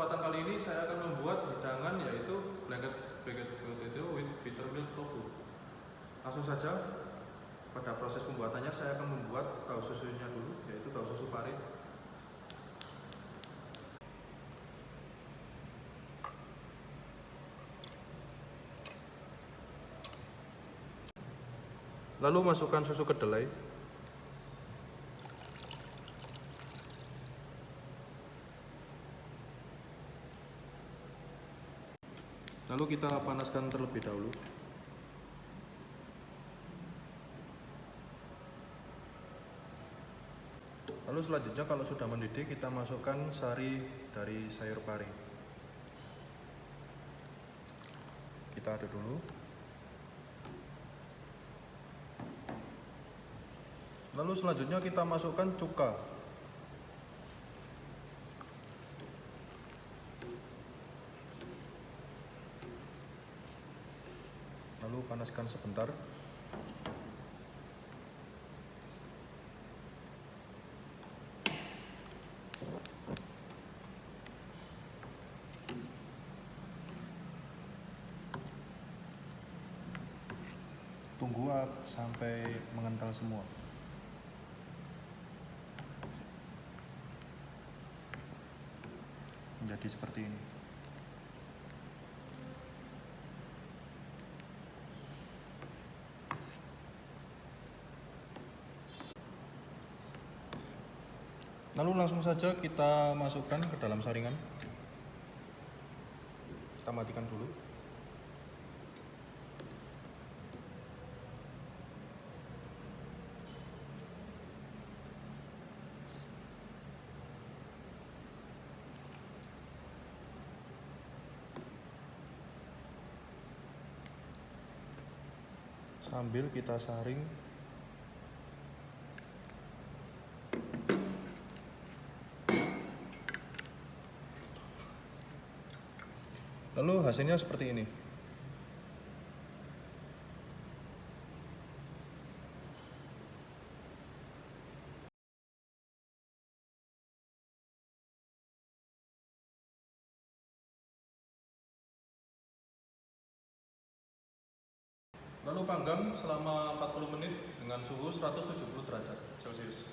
kesempatan kali ini saya akan membuat hidangan yaitu blanket potato with buttermilk tofu. Langsung saja pada proses pembuatannya saya akan membuat tahu susunya dulu, yaitu tahu susu pari. Lalu masukkan susu kedelai. Lalu kita panaskan terlebih dahulu. Lalu selanjutnya kalau sudah mendidih kita masukkan sari dari sayur pari. Kita aduk dulu. Lalu selanjutnya kita masukkan cuka. Lalu panaskan sebentar. Tunggu sampai mengental semua. Menjadi seperti ini. Lalu langsung saja kita masukkan ke dalam saringan. Kita matikan dulu. Sambil kita saring. Lalu hasilnya seperti ini. Lalu panggang selama 40 menit dengan suhu 170 derajat Celcius.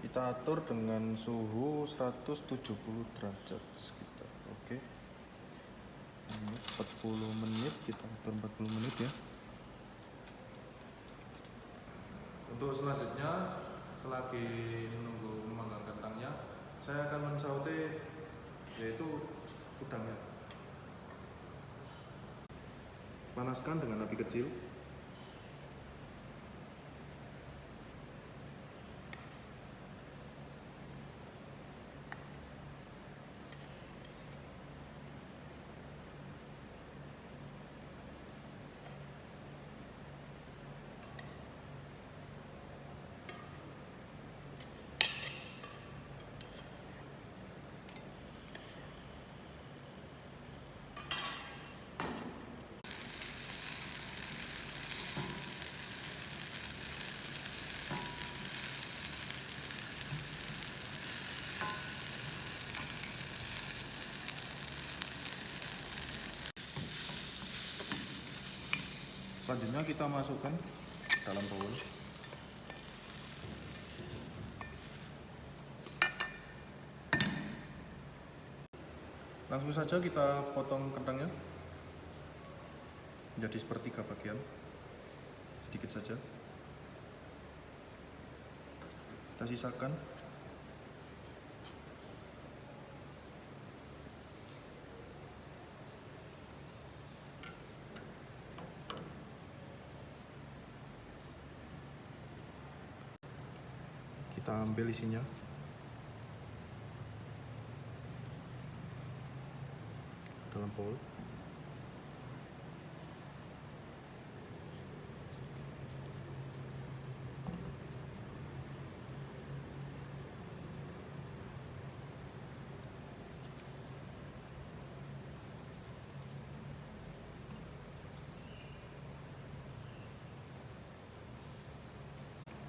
Kita atur dengan suhu 170 derajat sekitar. Oke. Ini 40 menit, kita atur 40 menit ya. Untuk selanjutnya, selagi menunggu memanggang kentangnya, saya akan mensaute yaitu udangnya. Panaskan dengan api kecil. Selanjutnya kita masukkan dalam bowl. Langsung saja kita potong kentangnya menjadi sepertiga bagian, sedikit saja. Kita sisakan. Kita ambil isinya. Dalam bowl.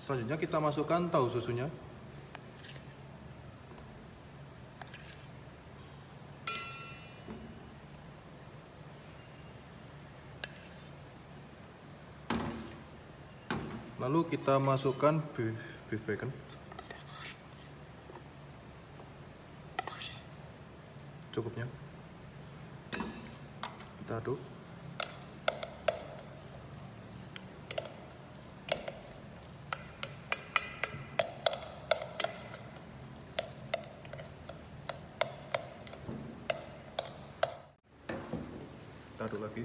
Selanjutnya kita masukkan tahu susunya. Lalu kita masukkan beef bacon. Cukupnya. Kita aduk. Kita aduk lagi.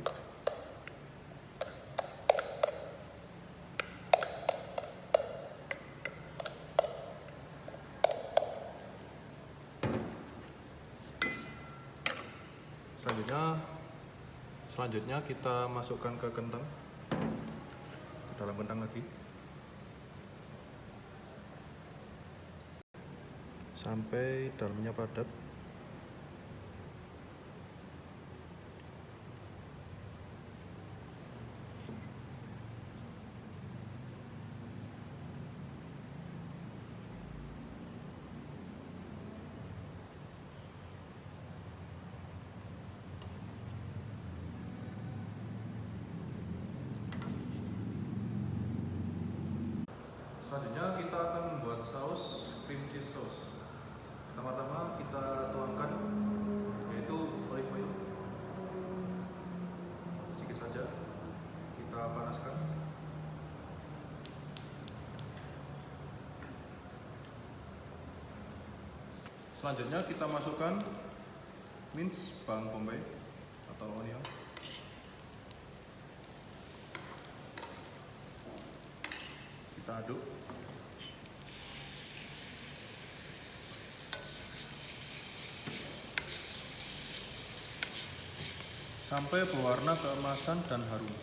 Selanjutnya kita masukkan ke kentang, ke dalam kentang lagi, sampai dalamnya padat. Selanjutnya kita akan membuat saus cream cheese sauce. Pertama-tama kita tuangkan yaitu olive oil. Sedikit saja kita panaskan. Selanjutnya kita masukkan minced bawang bombay atau onion. Kita aduk. Sampai berwarna keemasan dan harum.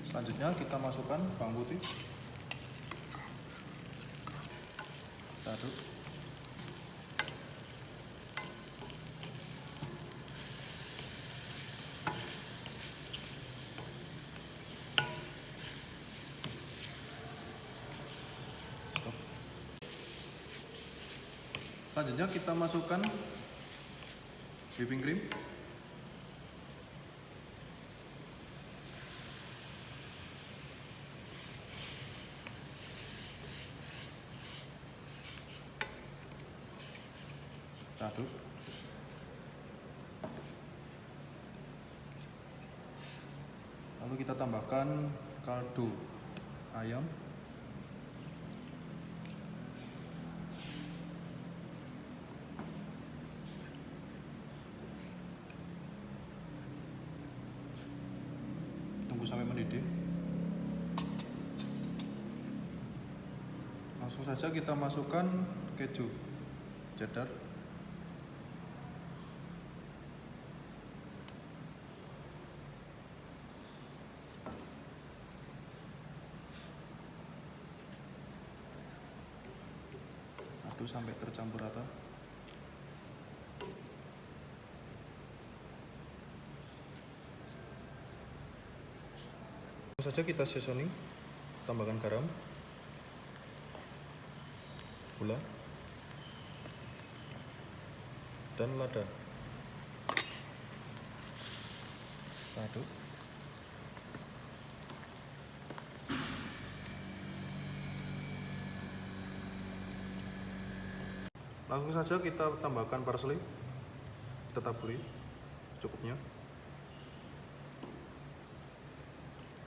Selanjutnya kita masukkan bawang putih. Kita aduk. Selanjutnya kita masukkan whipping cream. Kita aduk. Lalu kita tambahkan kaldu ayam. Tunggu sampai mendidih. Langsung saja kita masukkan keju cheddar. Aduk sampai tercampur rata. Langsung saja kita seasoning, tambahkan garam, gula, dan lada. Kita aduk. Langsung saja kita tambahkan parsley, kita taburi cukupnya.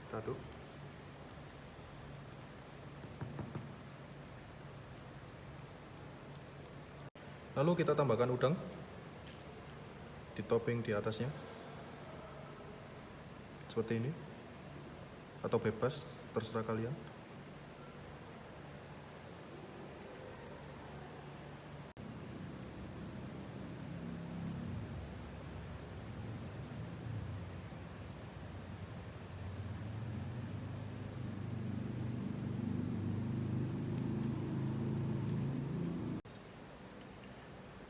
Kita aduk. Lalu kita tambahkan udang, ditopping di atasnya, seperti ini, atau bebas, terserah kalian.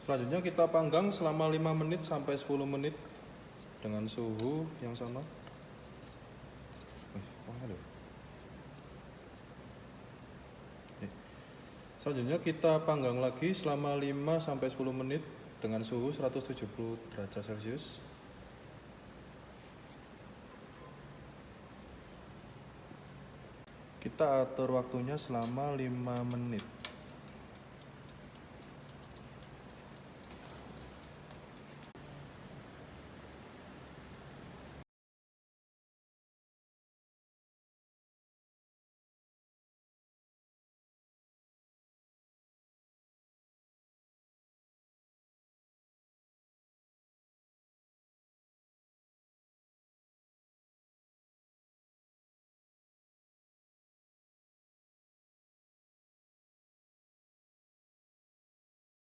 Selanjutnya kita panggang selama 5 menit sampai 10 menit dengan suhu yang sama. Selanjutnya kita panggang lagi selama 5 sampai 10 menit dengan suhu 170 derajat Celcius. Kita atur waktunya selama 5 menit.